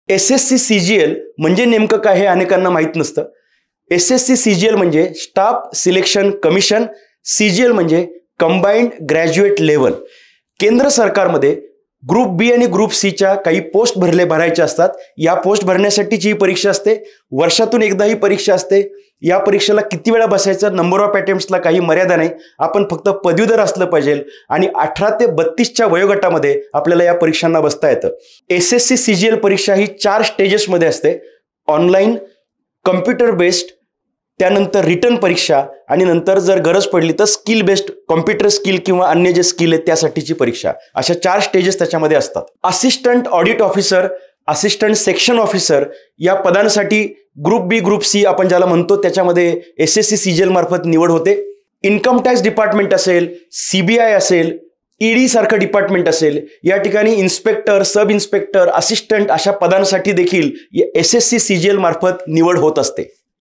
SSC CGL म्हणजे नेमकं काय हे अनेकांना माहीत नसतं. SSC CGL म्हणजे स्टाफ सिलेक्शन कमिशन, CGL म्हणजे कंबाइंड ग्रॅज्युएट लेव्हल. केंद्र सरकारमध्ये ग्रुप बी आणि ग्रुप सीच्या काही पोस्ट भरायच्या असतात. या पोस्ट भरण्यासाठीची ही परीक्षा असते. वर्षातून एकदा ही परीक्षा असते. या परीक्षेला किती वेळा बसायचं, नंबर ऑफ अटेम्प्ट्सला काही मर्यादा नाही. आपण फक्त पदवीधर असलं पाहिजे आणि 18 ते 32च्या वयोगटामध्ये आपल्याला या परीक्षांना बसता येतं. SSC CGL परीक्षा ही 4 स्टेजेसमध्ये असते. ऑनलाईन, कम्प्युटर बेस्ड, त्यानंतर रिटर्न परीक्षा आणि नंतर जर गरज पडली तर स्किल बेस्ड, कॉम्प्युटर स्किल किंवा अन्य जे स्किल आहेत त्यासाठीची परीक्षा. अशा 4 स्टेजेस त्याच्यामध्ये असतात. Assistant audit officer, assistant section officer या पदांसाठी ग्रुप बी ग्रुप सी आपण ज्याला म्हणतो त्याच्यामध्ये SSC CGL मार्फत निवड होते. इन्कम टॅक्स डिपार्टमेंट असेल, CBI असेल, ED सारखं डिपार्टमेंट असेल, या ठिकाणी इन्स्पेक्टर, सब इन्स्पेक्टर, असिस्टंट अशा पदांसाठी देखील SSC CGL मार्फत निवड होत असते.